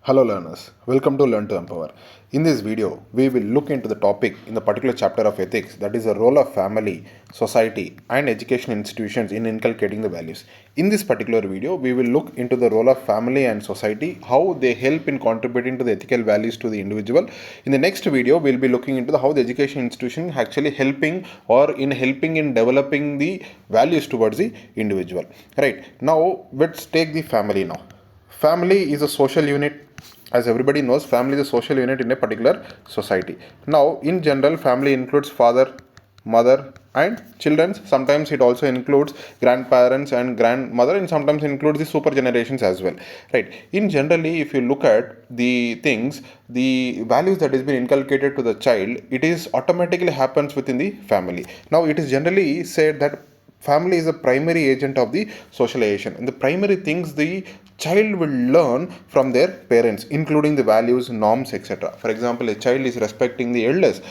Hello learners, welcome to Learn to Empower. In this video, we will look into the topic in the particular chapter of ethics, that is the role of family, society and education institutions in inculcating the values. In this particular video, we will look into the role of family and society, how they help in contributing to the ethical values to the individual. In the next video, we will be looking into how the education institution actually helping in developing the values towards the individual. Right, now let's take the family now. Family is a social unit. As everybody knows, family is a social unit in a particular society. Now, in general, family includes father, mother, and children. Sometimes it also includes grandparents and grandmother, and sometimes includes the super generations as well. Right. In generally, if you look at the things, the values that has been inculcated to the child, it is automatically happens within the family. Now, it is generally said that family is a primary agent of the socialization, and the primary things the child will learn from their parents, including the values, norms, etc. For example, a child is respecting the elders.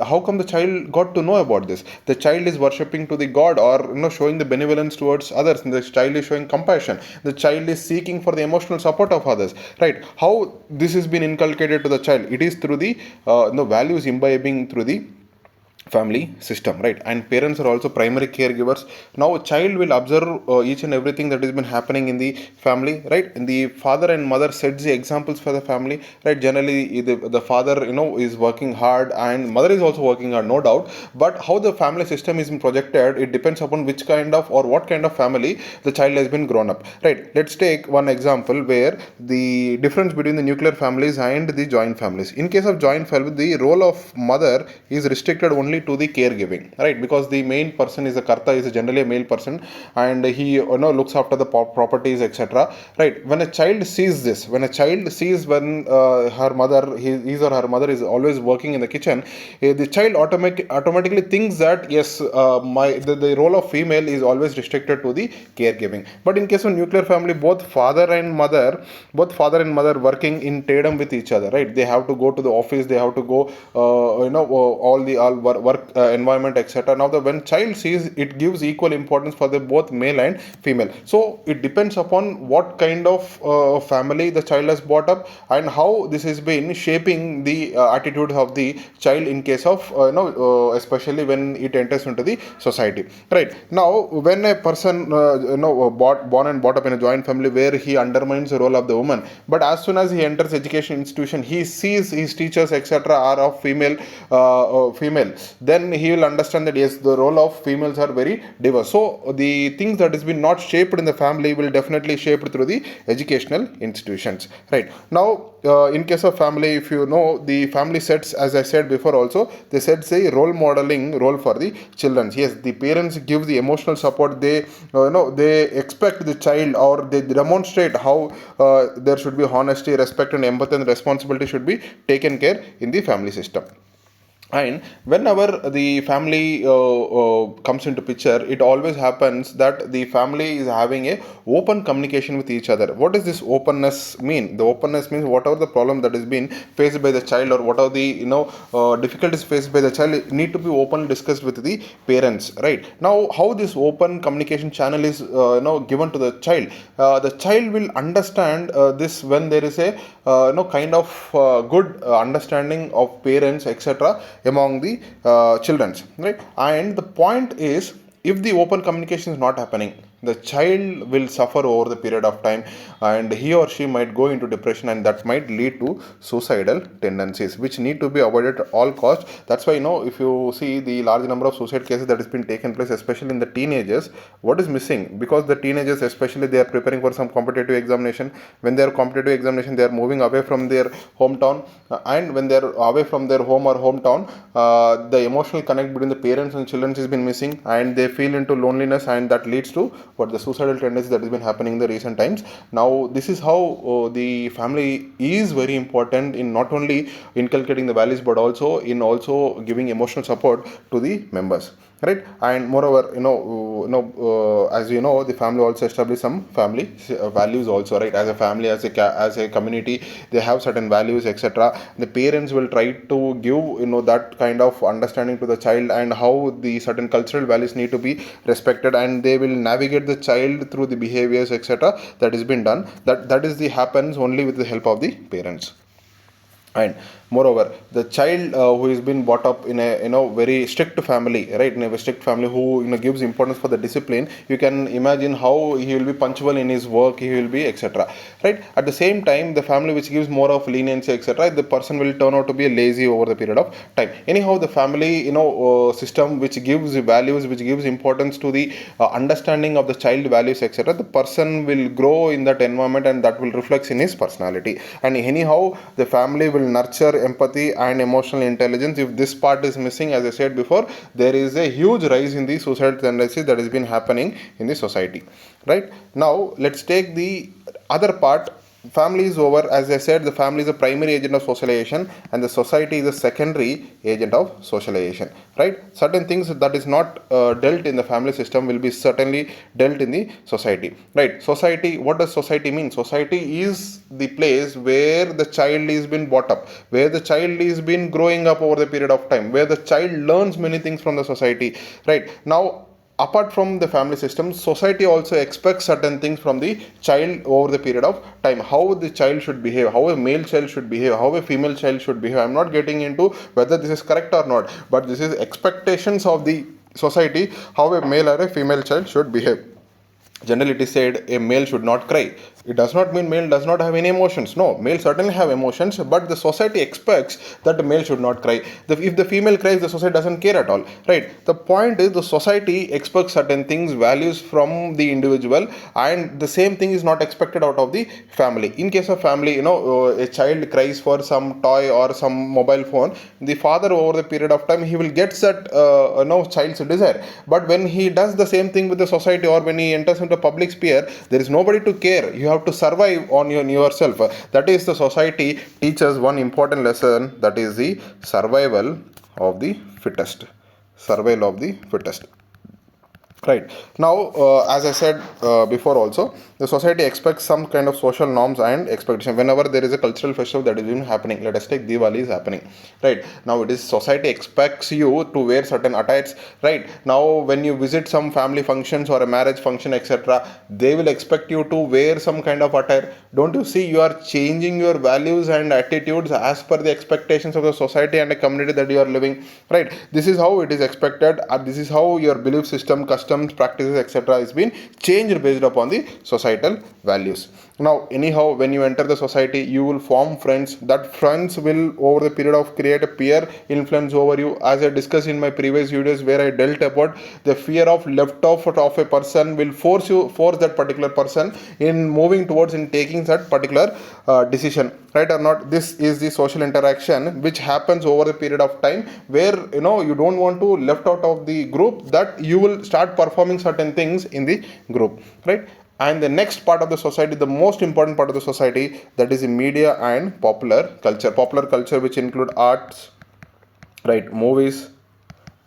How come the child got to know about this? The child is worshipping to the god, or showing the benevolence towards others, and the child is showing compassion. The child is seeking for the emotional support of others. Right, how this has been inculcated to the child? It is through the values imbibing through the family system, right? And parents are also primary caregivers. Now a child will observe each and everything that has been happening in the family, right? And the father and mother sets the examples for the family, right? Generally the father is working hard, and mother is also working hard, no doubt. But how the family system is projected, it depends upon which kind of or what kind of family the child has been grown up, right? Let's take one example where the difference between the nuclear families and the joint families. In case of joint family, the role of mother is restricted only to the caregiving, right? Because the main person is a karta, is generally a male person, and he looks after the properties, etc. Right? When a child sees this, when her mother, his or her mother is always working in the kitchen, the child automatically thinks that yes, the role of female is always restricted to the caregiving. But in case of nuclear family, both father and mother working in tandem with each other, right? They have to go to the office, they have to go all work environment, etc. Now when child sees, it gives equal importance for the both male and female. So it depends upon what kind of family the child has brought up, and how this has been shaping the attitudes of the child in case of especially when it enters into the society. Right, now when a person born and brought up in a joint family where he undermines the role of the woman, but as soon as he enters education institution, he sees his teachers, etc., are of female, then he will understand that yes, the role of females are very diverse. So the things that has been not shaped in the family will definitely shaped through the educational institutions. Right, now in case of family, if you know, the family sets, as I said before also, they sets a role modeling role for the children. Yes, the parents give the emotional support. They they expect the child, or they demonstrate how there should be honesty, respect and empathy, and responsibility should be taken care in the family system. And whenever the family comes into picture, it always happens that the family is having a open communication with each other. What does this openness mean? The openness means whatever the problem that is being faced by the child, or what are the difficulties faced by the child, need to be openly discussed with the parents. Right, now how this open communication channel is given to the child will understand this when there is a kind of good understanding of parents, etc., among the children. Right, and the point is, if the open communication is not happening, the child will suffer over the period of time, and he or she might go into depression, and that might lead to suicidal tendencies, which need to be avoided at all costs. That's why if you see the large number of suicide cases that has been taken place, especially in the teenagers, what is missing? Because the teenagers, especially, they are preparing for some competitive examination. When they are competitive examination, they are moving away from their hometown, and when they are away from their home or hometown, the emotional connect between the parents and children has been missing, and they feel into loneliness, and that leads to what the suicidal tendency that has been happening in the recent times. Now this is how the family is very important in not only inculcating the values, but also in giving emotional support to the members. right? And moreover, as you know, the family also establish some family values also, right? As a family, as a community, they have certain values, etc. The parents will try to give, that kind of understanding to the child, and how the certain cultural values need to be respected, and they will navigate the child through the behaviors, etc. That has been done. That is the happens only with the help of the parents. And moreover, the child who has been brought up in a, very strict family, right, in a strict family, who, gives importance for the discipline, you can imagine how he will be punctual in his work, he will be, etc., right? At the same time, the family which gives more of leniency, etc., the person will turn out to be lazy over the period of time. Anyhow, the family, system which gives values, which gives importance to the understanding of the child values, etc., the person will grow in that environment, and that will reflect in his personality. And anyhow, the family will nurture empathy and emotional intelligence. If this part is missing, as I said before, there is a huge rise in the suicidal tendencies that has been happening in the society. Right now, let's take the other part. Family is over. As I said, the family is a primary agent of socialization, and the society is a secondary agent of socialization, right? Certain things that is not dealt in the family system will be certainly dealt in the society, right? Society, what does society mean? Society is the place where the child is been brought up, where the child is been growing up over the period of time, where the child learns many things from the society, right? Now, apart from the family system, society also expects certain things from the child over the period of time. How the child should behave, how a male child should behave, how a female child should behave. I'm not getting into whether this is correct or not, but this is expectations of the society, how a male or a female child should behave. Generally, it is said a male should not cry. It does not mean male does not have any emotions. No, male certainly have emotions, but the society expects that the male should not cry. If the female cries, the society doesn't care at all, right? The point is, the society expects certain things, values from the individual, and the same thing is not expected out of the family. In case of family, a child cries for some toy or some mobile phone, the father over the period of time, he will get that child's desire. But when he does the same thing with the society, or when he enters into public sphere, there is nobody to care. You have to survive on yourself. That is, the society teaches one important lesson, that is the survival of the fittest. Survival of the fittest. Right now, as I said before, also the society expects some kind of social norms and expectation. Whenever there is a cultural festival that is even happening, let us take Diwali is happening. Right now, it is society expects you to wear certain attires. Right now, when you visit some family functions or a marriage function, etc., they will expect you to wear some kind of attire. Don't you see, you are changing your values and attitudes as per the expectations of the society and a community that you are living. Right, this is how it is expected. This is how your belief system, customs, practices, etc., is being changed based upon the societal values. Now, anyhow, when you enter the society, you will form friends. That friends will, over the period of, create a peer influence over you. As I discussed in my previous videos, where I dealt about the fear of left off of a person, will force that particular person in moving towards, in taking that particular decision, right or not? This is the social interaction which happens over the period of time, where you don't want to left out of the group, that you will start performing certain things in the group, right? And the next part of the society, the most important part of the society, that is the media and popular culture, which include arts, right, movies,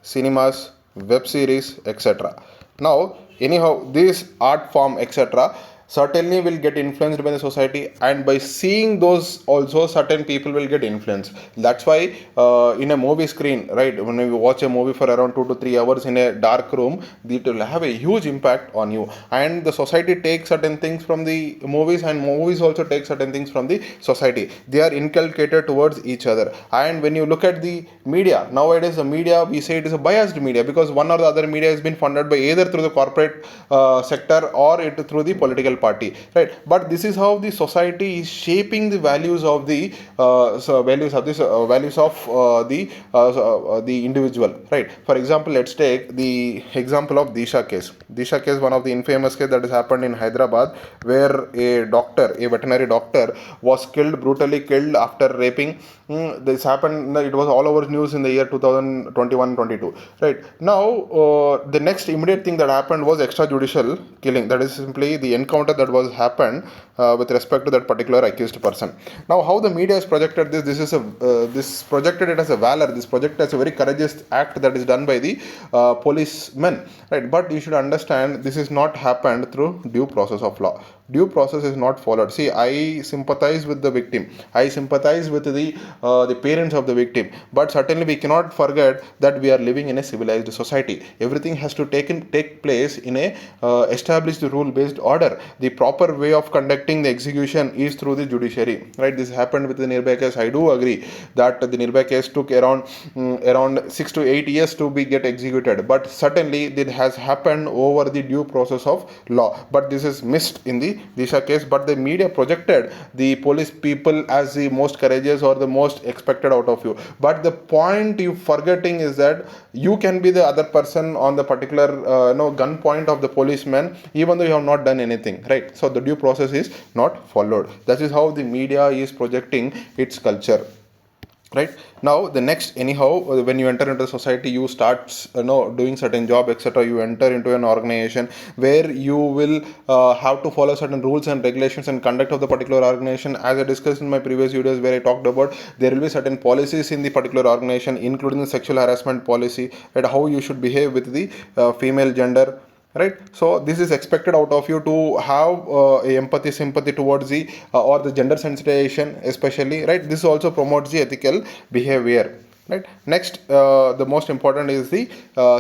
cinemas, web series, etc. Now, anyhow, this art form, etc., certainly will get influenced by the society, and by seeing those also, certain people will get influenced. That's why in a movie screen, right, when you watch a movie for around 2 to 3 hours in a dark room, it will have a huge impact on you. And the society takes certain things from the movies, and movies also take certain things from the society. They are inculcated towards each other. And when you look at the media nowadays, the media, we say it is a biased media, because one or the other media has been funded by either through the corporate sector, or it through the political party, right? But this is how the society is shaping the values of the values of the individual, right? For example, let's take the example of Disha case, one of the infamous case that has happened in Hyderabad, where a veterinary doctor was brutally killed after raping. This happened, it was all over news in the year 2021-22. Right now, the next immediate thing that happened was extrajudicial killing. That is simply the encounter matter that was happened with respect to that particular accused person. Now, how the media has projected this? This projected it as a valor. This projected as a very courageous act that is done by the policemen, right? But you should understand this is not happened through due process of law. Due process is not followed. See, I sympathize with the victim. I sympathize with the parents of the victim. But certainly we cannot forget that we are living in a civilized society. Everything has to take place in a established rule-based order. The proper way of conducting the execution is through the judiciary, right? This happened with the Nirbhaya case. I do agree that the Nirbhaya case took around 6 to 8 years to be get executed. But certainly it has happened over the due process of law. But this is missed in the Disha case. But the media projected the police people as the most courageous or the most expected out of you. But the point you forgetting is that you can be the other person on the particular gun point of the policeman, even though you have not done anything, right? So the due process is not followed. That is how the media is projecting its culture. Right now, the next, anyhow, when you enter into society, you start doing certain job, etc. You enter into an organization where you will have to follow certain rules and regulations and conduct of the particular organization. As I discussed in my previous videos, where I talked about, there will be certain policies in the particular organization, including the sexual harassment policy, and how you should behave with the female gender, right? So this is expected out of you to have empathy, sympathy towards the or the gender sensitization especially, right? This also promotes the ethical behavior, right? Next, the most important is the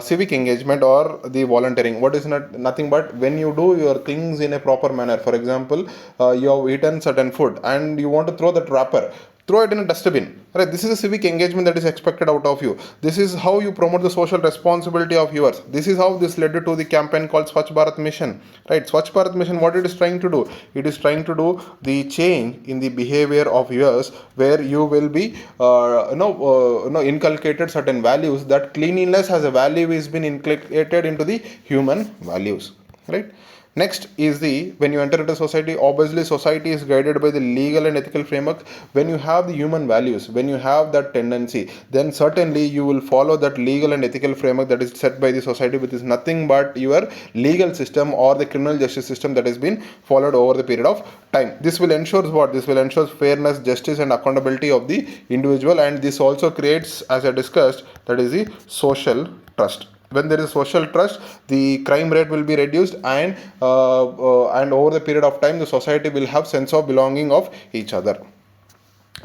civic engagement or the volunteering. What is nothing but when you do your things in a proper manner. For example, you have eaten certain food and you want to throw that wrapper, throw it in a dustbin, right? This is a civic engagement that is expected out of you. This is how you promote the social responsibility of yours. This is how this led to the campaign called Swachh Bharat Mission, right? Swachh Bharat Mission, what it is trying to do, it is trying to do the change in the behavior of yours, where you will be inculcated certain values. That cleanliness as a value is been inculcated into the human values, right? Next is the, when you enter into society, obviously society is guided by the legal and ethical framework. When you have the human values, when you have that tendency, then certainly you will follow that legal and ethical framework that is set by the society, which is nothing but your legal system or the criminal justice system that has been followed over the period of time. This will ensure what? This will ensure fairness, justice and accountability of the individual, and this also creates, as I discussed, that is the social trust. When there is social trust, the crime rate will be reduced, and over the period of time, the society will have sense of belonging of each other.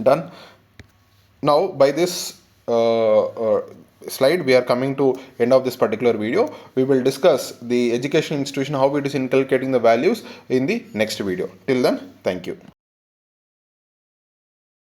Done. Now, by this slide, we are coming to end of this particular video. We will discuss the education institution, how it is inculcating the values in the next video. Till then, thank you.